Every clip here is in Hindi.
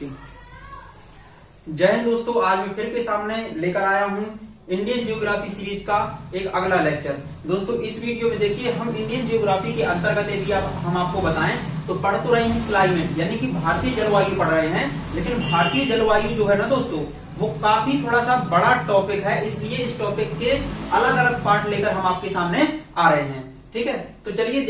जय हिंद दोस्तों, आज मैं फिर के सामने लेकर आया हूँ इंडियन ज्योग्राफी सीरीज का एक अगला लेक्चर। दोस्तों इस वीडियो में देखिए हम इंडियन ज्योग्राफी के अंतर्गत यदि हम आपको बताएं तो पढ़ तो रहे हैं क्लाइमेट यानी कि भारतीय जलवायु पढ़ रहे हैं, लेकिन भारतीय जलवायु जो है ना दोस्तों वो काफी थोड़ा सा बड़ा टॉपिक है, इसलिए इस टॉपिक के अलग अलग पार्ट लेकर हम आपके सामने आ रहे हैं। ठीक है, तो चलिए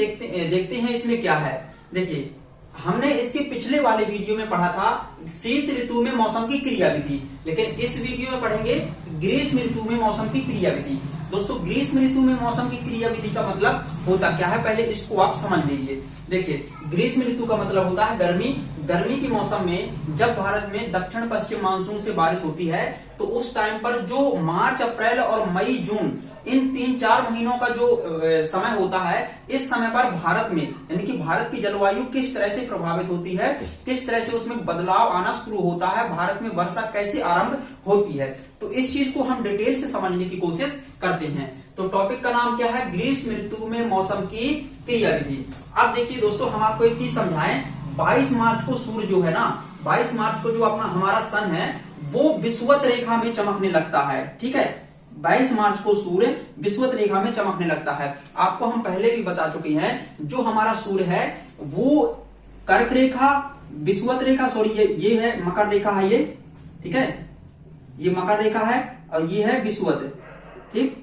देखते हैं इसमें क्या है। देखिए हमने इसके पिछले वाले वीडियो में पढ़ा था शीत ऋतु में मौसम की क्रियाविधि, लेकिन इस वीडियो में पढ़ेंगे ग्रीष्म ऋतु में मौसम की क्रियाविधि। दोस्तों ग्रीष्म ऋतु में मौसम की क्रियाविधि का मतलब होता क्या है, पहले इसको आप समझ लीजिए। देखिए ग्रीष्म ऋतु का मतलब होता है गर्मी। गर्मी के मौसम में जब भारत में दक्षिण पश्चिम मानसून से बारिश होती है तो उस टाइम पर जो मार्च अप्रैल और मई जून इन 3-4 महीनों का जो समय होता है, इस समय पर भारत में यानी कि भारत की जलवायु किस तरह से प्रभावित होती है, किस तरह से उसमें बदलाव आना शुरू होता है, भारत में वर्षा कैसे आरंभ होती है, तो इस चीज को हम डिटेल से समझने की कोशिश करते हैं। तो टॉपिक का नाम क्या है, ग्रीष्म ऋतु में मौसम की क्रियाविधि। अब देखिए दोस्तों हम आपको एक चीज समझाएं, 22 मार्च को सूर्य जो है ना, 22 मार्च को जो अपना हमारा सन है वो विषुवत रेखा में चमकने लगता है। ठीक है, 22 मार्च को सूर्य विषुवत रेखा में चमकने लगता है। आपको हम पहले भी बता चुके हैं जो हमारा सूर्य है वो कर्क रेखा, विषुवत रेखा, सॉरी ये है मकर रेखा है ये। ठीक है, ये मकर रेखा है और ये है विषुवत। ठीक,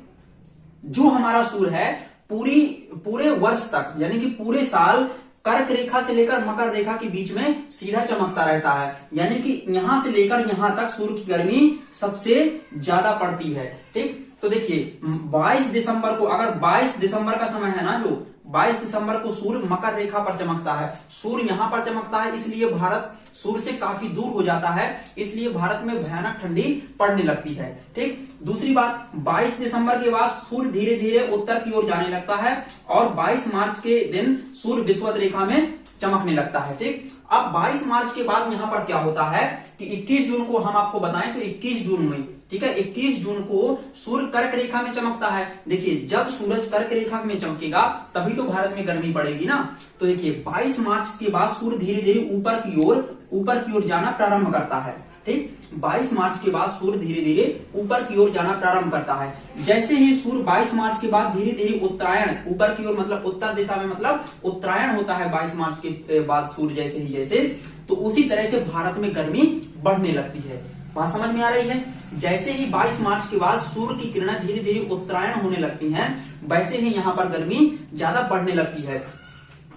जो हमारा सूर्य है पूरे वर्ष तक यानी कि पूरे साल कर्क रेखा से लेकर मकर रेखा के बीच में सीधा चमकता रहता है, यानी कि यहां से लेकर यहां तक सूर्य की गर्मी सबसे ज्यादा पड़ती है। ठीक, तो देखिए 22 दिसंबर को, अगर 22 दिसंबर का समय है ना, जो 22 दिसंबर को सूर्य मकर रेखा पर चमकता है, सूर्य यहां पर चमकता है, इसलिए भारत सूर्य से काफी दूर हो जाता है, इसलिए भारत में भयानक ठंडी पड़ने लगती है। ठीक, दूसरी बात 22 दिसंबर के बाद सूर्य धीरे धीरे उत्तर की ओर जाने लगता है और 22 मार्च के दिन सूर्य विषुवत रेखा में चमकने लगता है। ठीक, अब 22 मार्च के बाद यहां पर क्या होता है कि 21 जून को हम आपको बताएं तो 21 जून में, ठीक है, 21 जून को सूर्य कर्क रेखा में चमकता है। देखिए जब सूरज कर्क रेखा में चमकेगा तभी तो भारत में गर्मी पड़ेगी ना। तो देखिए 22 मार्च के बाद सूर्य धीरे धीरे ऊपर की ओर जाना प्रारंभ करता है। ठीक, 22 मार्च के बाद सूर्य धीरे धीरे ऊपर की ओर जाना प्रारंभ करता है। जैसे ही सूर्य 22 मार्च के बाद धीरे धीरे उत्तरायण ऊपर की ओर, मतलब उत्तर दिशा में, मतलब उत्तरायण होता है 22 मार्च के बाद सूर्य जैसे तो उसी तरह से भारत में गर्मी बढ़ने लगती है। बात समझ में आ रही है? जैसे ही 22 मार्च के बाद सूर्य की किरणें धीरे धीरे उत्तरायण होने लगती हैं, वैसे ही यहाँ पर गर्मी ज्यादा बढ़ने लगती है।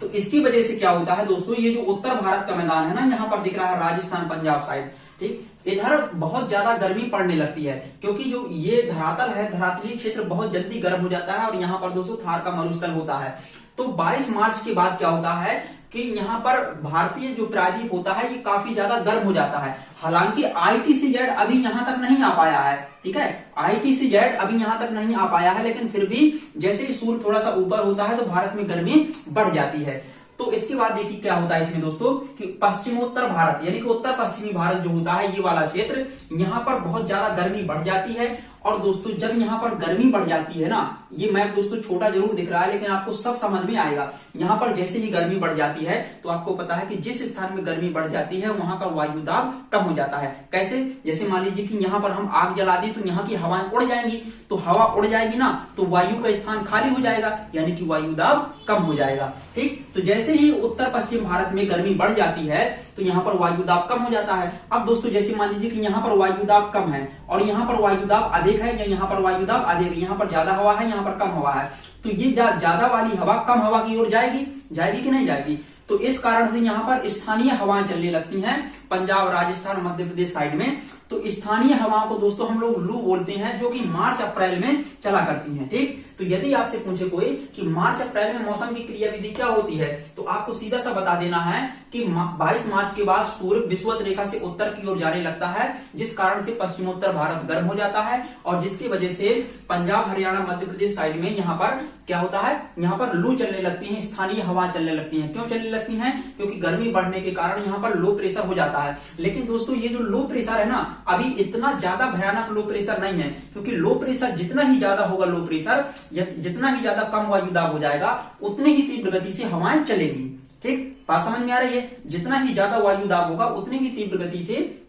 तो इसकी वजह से क्या होता है दोस्तों, ये जो उत्तर भारत का मैदान है ना, यहाँ पर दिख रहा है राजस्थान पंजाब साइड, ठीक, इधर बहुत ज्यादा गर्मी पड़ने लगती है, क्योंकि जो ये धरातल है, धरातलीय क्षेत्र बहुत जल्दी गर्म हो जाता है और यहाँ पर दोस्तों थार का मरुस्थल होता है। तो 22 मार्च के बाद क्या होता है कि यहाँ पर भारतीय जो प्रायद्वीप होता है ये काफी ज्यादा गर्म हो जाता है। हालांकि ITC-Z अभी यहाँ तक नहीं आ पाया है, ठीक है, ITC-Z अभी यहाँ तक नहीं आ पाया है, लेकिन फिर भी जैसे ही सूर्य थोड़ा सा ऊपर होता है तो भारत में गर्मी बढ़ जाती है। तो इसके बाद देखिए क्या होता है इसमें दोस्तों कि पश्चिमोत्तर भारत यानी कि उत्तर पश्चिमी भारत जो होता है, ये वाला क्षेत्र, यहाँ पर बहुत ज्यादा गर्मी बढ़ जाती है। और दोस्तों जब यहाँ पर गर्मी बढ़ जाती है ना, ये मैप दोस्तों छोटा जरूर दिख रहा है लेकिन आपको सब समझ में आएगा। यहाँ पर जैसे ही गर्मी बढ़ जाती है तो आपको पता है कि जिस स्थान में गर्मी बढ़ जाती है वहां का वायु दाब कम हो जाता है। कैसे? जैसे मान लीजिए कि यहाँ पर हम आग जला दी तो यहाँ की हवाएं उड़ जाएंगी, तो हवा उड़ जाएगी ना तो वायु का स्थान खाली हो जाएगा, यानी कि वायु दाब कम हो जाएगा। ठीक, तो जैसे ही उत्तर पश्चिम भारत में गर्मी बढ़ जाती है तो यहाँ पर वायु दाब कम हो जाता है। अब दोस्तों जैसे मान लीजिए कि यहाँ पर वायु दाब कम है और यहाँ पर वायु दाब अधिक है, या यहाँ पर वायु दाब अधिक है, यहाँ पर ज्यादा हवा है, यहाँ पर कम हवा है, तो ये ज्यादा वाली हवा कम हवा की ओर जाएगी कि नहीं जाएगी? तो इस कारण से यहाँ पर स्थानीय हवाएं चलने लगती हैं पंजाब, राजस्थान, मध्य प्रदेश साइड में। तो स्थानीय हवाओं को दोस्तों हम लोग लू बोलते हैं, जो कि मार्च अप्रैल में चला करती हैं। ठीक, तो यदि आपसे पूछे कोई कि मार्च अप्रैल में मौसम की क्रियाविधि क्या होती है, तो आपको सीधा सा बता देना है कि 22 मार्च के बाद सूर्य विषुवत रेखा से उत्तर की ओर जाने लगता है, जिस कारण से पश्चिमोत्तर भारत गर्म हो जाता है और जिसकी वजह से पंजाब, हरियाणा, मध्य प्रदेश साइड में यहाँ पर क्या होता है, यहाँ पर लू चलने लगती है, स्थानीय हवा चलने लगती है। क्यों चलने लगती है? क्योंकि गर्मी बढ़ने के कारण यहाँ पर लो प्रेशर हो जाता है। लेकिन दोस्तों ये जो लो प्रेशर है ना, अभी इतना ज्यादा भयानक लो प्रेशर नहीं है, क्योंकि लो प्रेशर जितना ही ज्यादा होगा, लो प्रेशर जितना ही ज्यादा कम वायु दाब हो जाएगा, उतनी ही तीव्र गति से हवाएं चलेगी। ठीक, बात समझ में आ रही है? जितना ही ज्यादा वायु दाब होगा उतनी ही तीव्र गति से,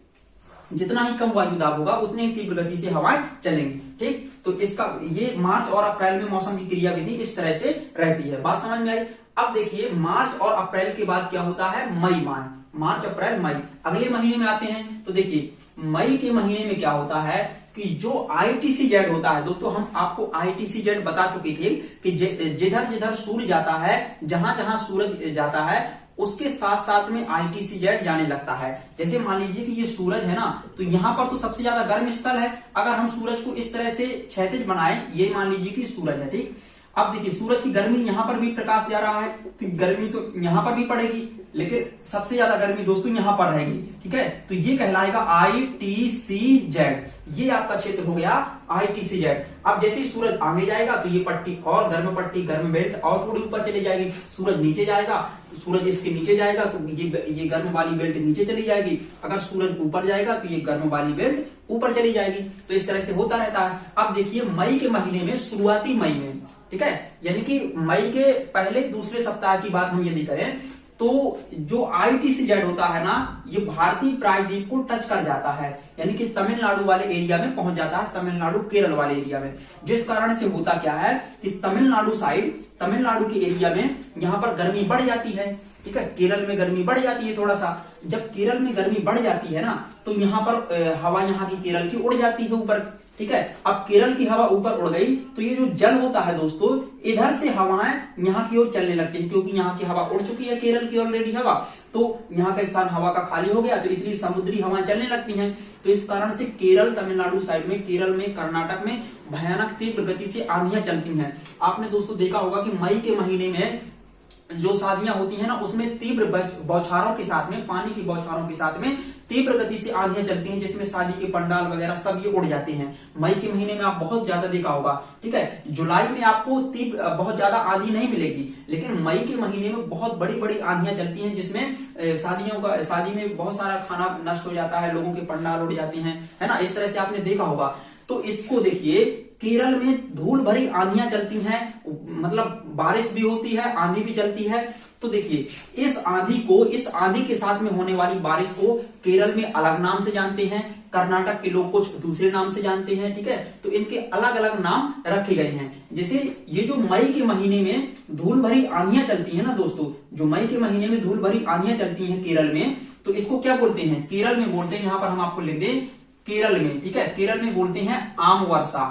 जितना ही कम वायु दाब होगा उतनी ही तीव्र गति से हवाएं चलेंगी। ठीक, तो इसका ये मार्च और अप्रैल में मौसम की क्रियाविधि इस तरह से रहती है। बात समझ में आई? अब देखिए मार्च और अप्रैल के बाद क्या होता है, मई माह, मार्च अप्रैल मई, अगले महीने में आते हैं। तो देखिए मई के महीने में क्या होता है कि जो ITCZ होता है, दोस्तों हम आपको ITCZ बता चुके थे कि जिधर जिधर सूर्य जाता है, जहां जहां सूरज जाता है उसके साथ साथ में ITCZ जाने लगता है। जैसे मान लीजिए कि ये सूरज है ना, तो यहाँ पर तो सबसे ज्यादा गर्म स्थल है। अगर हम सूरज को इस तरह से क्षैतिज बनाए, ये मान लीजिए कि सूरज है, ठीक। अब देखिए सूरज की गर्मी यहाँ पर भी प्रकाश जा रहा है, तो गर्मी तो यहाँ पर भी पड़ेगी, लेकिन सबसे ज्यादा गर्मी दोस्तों यहाँ पर रहेगी। ठीक है, तो ये कहलाएगा ITCZ, ये आपका क्षेत्र हो गया ITCZ। अब जैसे ही सूरज आगे जाएगा तो ये पट्टी और गर्म बेल्ट और थोड़ी ऊपर चली जाएगी। सूरज नीचे जाएगा तो सूरज इसके नीचे जाएगा तो ये गर्म वाली बेल्ट नीचे चली जाएगी। अगर सूरज ऊपर जाएगा तो ये गर्म वाली बेल्ट ऊपर चली जाएगी। तो इस तरह से होता रहता है। अब देखिए मई के महीने में, शुरुआती मई में, ठीक है, यानी कि मई के पहले दूसरे सप्ताह की बात हम यदि करें तो जो ITCZ होता है ना, ये भारतीय प्रायद्वीप को टच कर जाता है, यानी कि तमिलनाडु वाले एरिया में पहुंच जाता है, तमिलनाडु केरल वाले एरिया में। जिस कारण से होता क्या है कि तमिलनाडु साइड, तमिलनाडु के एरिया में यहाँ पर गर्मी बढ़ जाती है। ठीक है, केरल में गर्मी बढ़ जाती है थोड़ा सा। जब केरल में गर्मी बढ़ जाती है ना, तो यहाँ पर हवा यहाँ की केरल की उड़ जाती है ऊपर। ठीक है, अब केरल की हवा ऊपर उड़ गई तो ये जो जल होता है दोस्तों, इधर से हवाएं यहाँ की ओर चलने लगती है, क्योंकि यहाँ की हवा उड़ चुकी है केरल की ऑलरेडी हवा, तो यहाँ का स्थान हवा का खाली हो गया, तो इसलिए समुद्री हवाएं चलने लगती हैं। तो इस कारण से केरल, तमिलनाडु साइड में, केरल में, कर्नाटक में भयानक तीव्र गति से आंधियां चलती हैं। आपने दोस्तों देखा होगा कि मई के महीने में जो शादियां होती है ना, उसमें तीव्र बौछारों के साथ में, पानी की बौछारों के साथ में तीव्र गति से आंधियां चलती हैं, जिसमें शादी के पंडाल वगैरह सब ये उड़ जाते हैं। मई के महीने में आप बहुत ज्यादा देखा होगा। ठीक है, जुलाई में आपको तीव्र बहुत ज्यादा आंधी नहीं मिलेगी, लेकिन मई के महीने में बहुत बड़ी बड़ी आंधियां चलती हैं, जिसमें शादी में बहुत सारा खाना नष्ट हो जाता है, लोगों के पंडाल उड़ जाते हैं, है ना। इस तरह से आपने देखा होगा। तो इसको देखिए, केरल में धूल भरी आंधियां चलती हैं, मतलब बारिश भी होती है, आंधी भी चलती है। तो देखिए इस आंधी के साथ में होने वाली बारिश को केरल में अलग नाम से जानते हैं, कर्नाटक के लोग कुछ दूसरे नाम से जानते हैं। ठीक है, तो इनके अलग अलग नाम रखे गए हैं। जैसे ये जो मई के महीने में धूल भरी आंधियां चलती है ना दोस्तों, जो मई के महीने में धूल भरी आंधियां चलती हैं केरल में, तो इसको क्या बोलते हैं? केरल में बोलते हैं, यहां पर हम आपको लिख दें, केरल में, ठीक है, केरल में बोलते हैं आम वर्षा।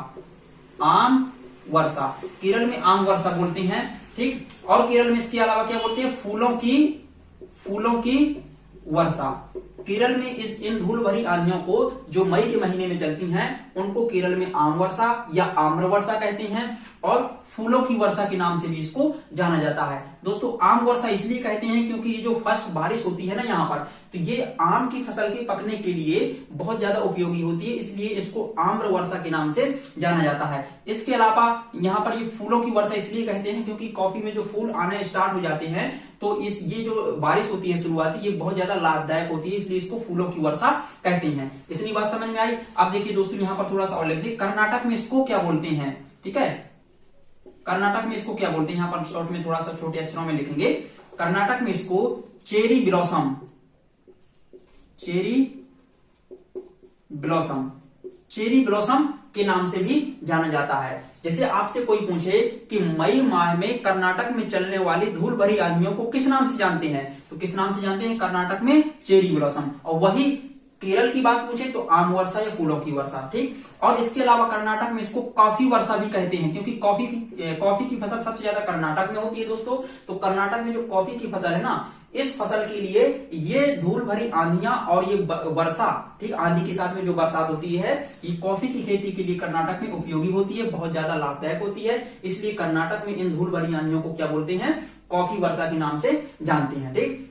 आम वर्षा, केरल में आम वर्षा बोलते हैं। ठीक, और केरल में इसके अलावा क्या बोलते हैं? फूलों की वर्षा। केरल में इन धूल भरी आंधियों को जो मई के महीने में चलती हैं, उनको केरल में आम वर्षा या आम्र वर्षा कहते हैं, और फूलों की वर्षा के नाम से भी इसको जाना जाता है। दोस्तों आम वर्षा इसलिए कहते हैं क्योंकि ये जो फर्स्ट बारिश होती है ना यहाँ पर, तो ये आम की फसल के पकने के लिए बहुत ज्यादा उपयोगी होती है, इसलिए इसको आम्र वर्षा के नाम से जाना जाता है। इसके अलावा यहाँ पर ये फूलों की वर्षा इसलिए कहते हैं क्योंकि कॉफी में जो फूल आने स्टार्ट हो जाते हैं, तो ये जो बारिश होती है शुरुआती, ये बहुत ज्यादा लाभदायक होती है, इसलिए इसको फूलों की वर्षा कहते हैं। इतनी बात समझ में आई? अब देखिए दोस्तों यहाँ पर थोड़ा सा और लिख दे, कर्नाटक में इसको क्या बोलते हैं? ठीक है, कर्नाटक में इसको क्या बोलते हैं? यहाँ पर शॉर्ट में थोड़ा सा छोटे अक्षरों में लिखेंगे। कर्नाटक में इसको चेरी ब्लॉसम, चेरी ब्लॉसम के नाम से भी जाना जाता है। जैसे आपसे कोई पूछे कि मई माह में कर्नाटक में चलने वाली धूल भरी आंधियों को किस नाम से जानते हैं, तो किस नाम से जानते हैं? कर्नाटक में चेरी ब्लॉसम। और वही केरल की बात पूछे तो आम वर्षा या फूलों की वर्षा। ठीक, और इसके अलावा कर्नाटक में इसको कॉफी वर्षा भी कहते हैं, क्योंकि कॉफी की फसल सबसे ज्यादा कर्नाटक में होती है दोस्तों। तो कर्नाटक में जो कॉफी की फसल है ना, इस फसल के लिए ये धूल भरी आंधियां और ये वर्षा, ठीक, आंधी के साथ में जो बरसात होती है, ये कॉफी की खेती के लिए कर्नाटक में उपयोगी होती है, बहुत ज्यादा लाभदायक होती है। इसलिए कर्नाटक में इन धूल भरी आंधियों को क्या बोलते हैं? कॉफी वर्षा के नाम से जानते हैं। ठीक,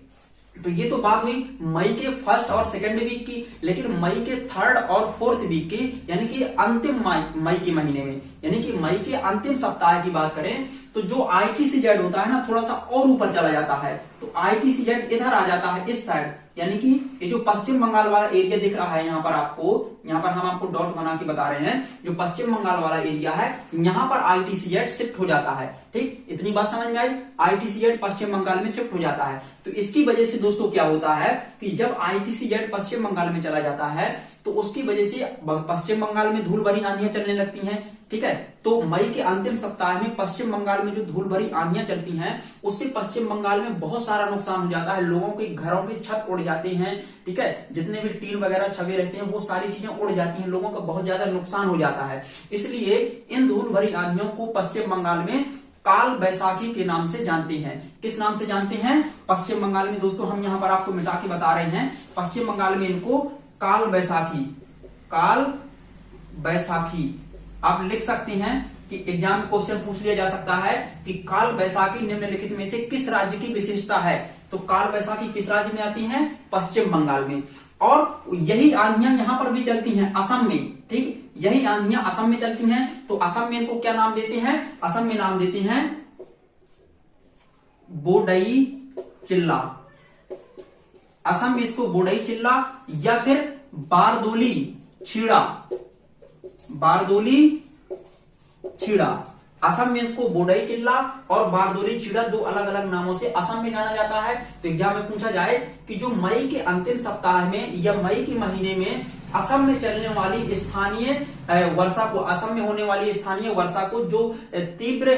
तो ये तो बात हुई मई के फर्स्ट और सेकंड वीक की, लेकिन मई के थर्ड और फोर्थ वीक की, यानी कि अंतिम मई के महीने में, यानी कि मई के अंतिम सप्ताह की बात करें तो जो ITCZ होता है ना, थोड़ा सा और ऊपर चला जाता है। तो ITCZ इधर आ जाता है, इस साइड, यानी कि ये जो पश्चिम बंगाल वाला एरिया दिख रहा है यहाँ पर आपको, यहाँ पर हम आपको डॉट बना के बता रहे हैं, जो पश्चिम बंगाल वाला एरिया है यहाँ पर ITC शिफ्ट हो जाता है। ठीक, इतनी बात समझ में आई। ITC पश्चिम बंगाल में शिफ्ट हो जाता है। तो इसकी वजह से दोस्तों क्या होता है कि जब ITC पश्चिम बंगाल में चला जाता है तो उसकी वजह से पश्चिम बंगाल में धूल भरी आंधियां चलने लगती हैं। ठीक है, तो मई के अंतिम सप्ताह में पश्चिम बंगाल में जो धूल भरी आंधियां चलती हैं उससे पश्चिम बंगाल में बहुत सारा नुकसान हो जाता है। लोगों के घरों की छत उड़ जाते हैं। ठीक है, जितने भी टीन वगैरह छवि रहते हैं वो सारी चीजें उड़ जाती हैं, लोगों का बहुत ज्यादा नुकसान हो जाता है। इसलिए इन धूल भरी आंधियों को पश्चिम बंगाल में काल बैसाखी के नाम से जानते हैं। किस नाम से जानते हैं? पश्चिम बंगाल में दोस्तों हम यहाँ पर आपको मिटा के बता रहे हैं, पश्चिम बंगाल में इनको काल बैसाखी, काल बैसाखी आप लिख सकते हैं कि एग्जाम में क्वेश्चन पूछ लिया जा सकता है कि काल बैसाखी निम्नलिखित में से किस राज्य की विशेषता है। तो काल बैसाखी किस राज्य में आती है? पश्चिम बंगाल में। और यही आंधियां यहां पर भी चलती हैं असम में। ठीक, यही आंधियां असम में चलती हैं। तो असम में इनको क्या नाम देते हैं? असम में नाम देते हैं बोडई चिल्ला। असम में इसको बोडई चिल्ला या फिर बारदोली छीड़ा, बारदोली छीड़ा। असम में इसको बोडई चिल्ला और बारदोली छीड़ा दो अलग अलग नामों से असम में जाना जाता है। तो एग्जाम में पूछा जाए कि जो मई के अंतिम सप्ताह में या मई के महीने में असम में चलने वाली स्थानीय वर्षा को, असम में होने वाली स्थानीय वर्षा को जो तीव्र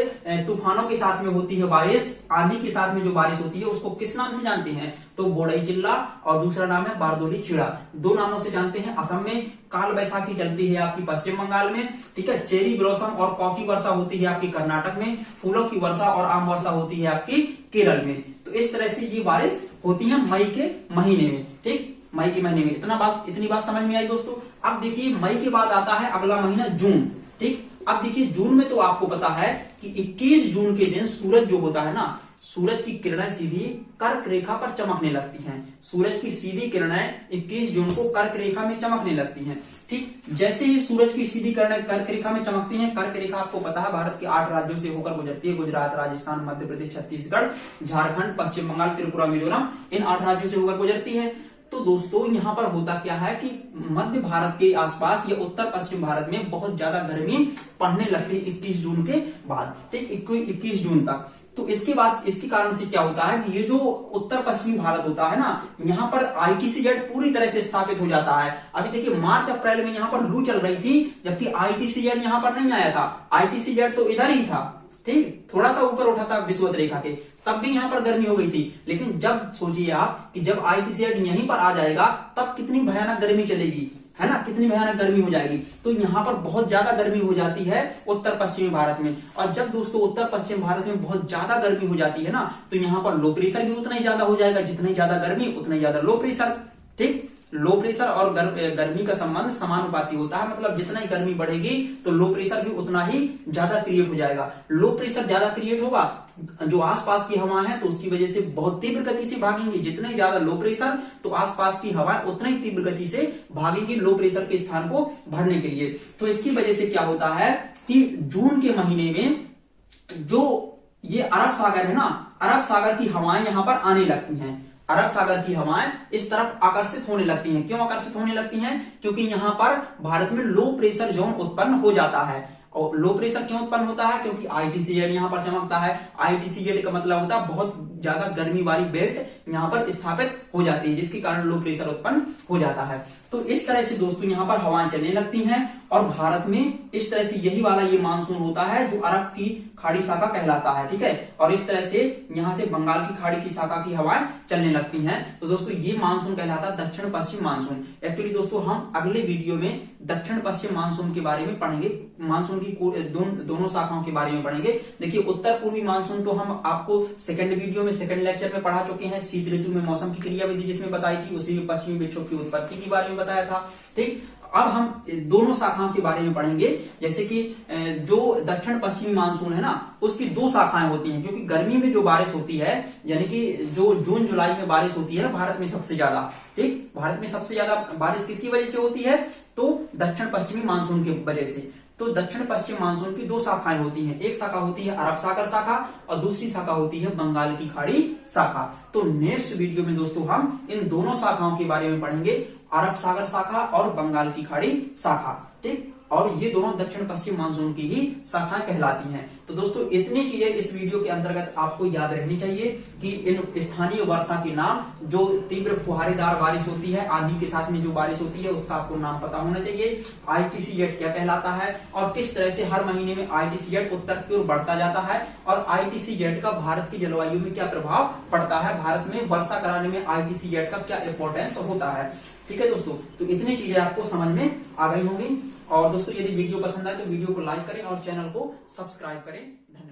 तूफानों के साथ में होती है बारिश, आंधी के साथ में जो बारिश होती है उसको किस नाम से जानते हैं? तो बोडई चिल्ला और दूसरा नाम है बारदोली छीड़ा, दो नामों से जानते हैं। असम में काल बैसाखी चलती है आपकी पश्चिम बंगाल में। ठीक है, चेरी ब्लॉसम और कॉफी वर्षा होती है आपकी कर्नाटक में, फूलों की वर्षा और आम वर्षा होती है आपकी केरल में। तो इस तरह से ये बारिश होती है मई के महीने में। ठीक, मई के महीने में इतनी बात समझ में आई दोस्तों। अब देखिए मई के बाद आता है अगला महीना जून। ठीक, अब देखिए जून में तो आपको पता है कि 21 जून के दिन सूरज जो होता है ना, सूरज की किरणें सीधी कर्क रेखा पर चमकने लगती हैं। सूरज की सीधी किरणें 21 जून को कर्क रेखा में चमकने लगती हैं। ठीक, जैसे ही सूरज की सीधी किरणें कर्क रेखा में चमकती हैं, कर्क रेखा आपको पता है भारत के 8 राज्यों से होकर गुजरती है। गुजरात, राजस्थान, मध्य प्रदेश, छत्तीसगढ़, झारखंड, पश्चिम बंगाल, त्रिपुरा, मिजोरम, इन 8 राज्यों से होकर गुजरती है। तो दोस्तों यहाँ पर होता क्या है कि मध्य भारत के आसपास या उत्तर पश्चिम भारत में बहुत ज्यादा गर्मी पड़ने लगती है 21 जून के बाद। ठीक, 21 जून तक। तो इसके बाद इसके कारण से क्या होता है कि ये जो उत्तर पश्चिमी भारत होता है ना, यहाँ पर ITC पूरी तरह से स्थापित हो जाता है। अभी देखिए मार्च अप्रैल में यहाँ पर लू चल रही थी, जबकि ITC यहाँ पर नहीं आया था। ITC तो इधर ही था। ठीक, थोड़ा सा ऊपर उठा था विषुवत रेखा के, तब भी यहाँ पर गर्मी हो गई थी। लेकिन जब सोचिए आप कि जब ITC यहीं पर आ जाएगा तब कितनी भयानक गर्मी चलेगी, है ना, कितनी भयानक गर्मी हो जाएगी। तो यहाँ पर बहुत ज्यादा गर्मी हो जाती है उत्तर पश्चिमी भारत में। और जब दोस्तों उत्तर पश्चिम भारत में बहुत ज्यादा गर्मी हो जाती है ना, तो यहाँ पर लो प्रेशर भी उतना ही ज्यादा हो जाएगा। जितनी ज्यादा गर्मी उतना ही ज्यादा लो प्रेशर। ठीक, लो प्रेशर और गर्मी का संबंध समानुपाती होता है। मतलब जितना ही गर्मी बढ़ेगी तो लो प्रेशर भी उतना ही ज्यादा क्रिएट हो जाएगा। लो प्रेशर ज्यादा क्रिएट होगा, जो आसपास की हवा है तो उसकी वजह से बहुत तीव्र गति से भागेंगी। जितने ज्यादा लो प्रेशर तो आसपास की हवा उतना ही तीव्र गति से भागेंगी लो प्रेशर के स्थान को भरने के लिए। तो इसकी वजह से क्या होता है कि जून के महीने में जो ये अरब सागर है ना, अरब सागर की हवाएं यहाँ पर आने लगती हैं। अरब सागर की हवाएं इस तरफ आकर्षित होने लगती हैं। क्यों आकर्षित होने लगती हैं? क्योंकि यहाँ पर भारत में लो प्रेशर जोन उत्पन्न हो जाता है। और लो प्रेशर क्यों उत्पन्न होता है? क्योंकि ITC यहाँ पर चमकता है। ITC का मतलब होता है बहुत ज्यादा गर्मी वाली बेल्ट यहाँ पर स्थापित हो जाती है, जिसके कारण लो प्रेशर उत्पन्न हो जाता है। तो इस तरह से दोस्तों यहाँ पर हवाएं चलने लगती हैं और भारत में इस तरह से यही वाला ये मानसून होता है जो अरब की खाड़ी शाखा कहलाता है। ठीक है, और इस तरह से यहाँ से बंगाल की खाड़ी की शाखा की हवाएं चलने लगती हैं। तो दोस्तों ये मानसून कहलाता है दक्षिण पश्चिम मानसून। एक्चुअली दोस्तों हम अगले वीडियो में दक्षिण पश्चिम मानसून के बारे में पढ़ेंगे, मानसून की दोनों शाखाओं के बारे में पढ़ेंगे। देखिए उत्तर पूर्वी मानसून तो हम आपको सेकंड वीडियो में, सेकंड लेक्चर में पढ़ा चुके हैं। शीत ऋतु में मौसम की क्रियाविधि जिसमें बताई थी, उसी में पश्चिमी विक्षोभ की उत्पत्ति के बारे में बताया था। ठीक, अब हम दोनों शाखाओं के बारे में पढ़ेंगे। जैसे कि जो दक्षिण पश्चिमी मानसून है ना, उसकी 2 शाखाएं होती हैं। क्योंकि गर्मी में जो बारिश होती है, यानी कि जो जून जुलाई में बारिश होती है ना भारत में सबसे ज्यादा, ठीक, भारत में सबसे ज्यादा बारिश किसकी वजह से होती है? तो दक्षिण पश्चिमी मानसून की वजह से। तो दक्षिण पश्चिम मानसून की दो शाखाएं होती हैं, एक शाखा होती है अरब सागर शाखा और दूसरी शाखा होती है बंगाल की खाड़ी शाखा। तो नेक्स्ट वीडियो में दोस्तों हम इन दोनों शाखाओं के बारे में पढ़ेंगे, अरब सागर शाखा और बंगाल की खाड़ी शाखा, ठीक। और ये दोनों दक्षिण पश्चिम मानसून की ही शाखाएं कहलाती हैं। तो दोस्तों इतनी चीजें इस वीडियो के अंतर्गत आपको याद रहनी चाहिए कि इन स्थानीय वर्षा के नाम, जो तीव्र फुहारेदार बारिश होती है, आंधी के साथ में जो बारिश होती है उसका आपको नाम पता होना चाहिए। ITCZ क्या कहलाता है और किस तरह से हर महीने में ITCZ उत्तर की ओर बढ़ता जाता है और ITCZ का भारत की जलवायु में क्या प्रभाव पड़ता है, भारत में वर्षा कराने में ITCZ का क्या इंपॉर्टेंस होता है। ठीक है दोस्तों, तो इतनी चीजें आपको समझ में आ गई होंगी। और दोस्तों यदि वीडियो पसंद आए तो वीडियो को लाइक करें और चैनल को सब्सक्राइब करें। धन्यवाद।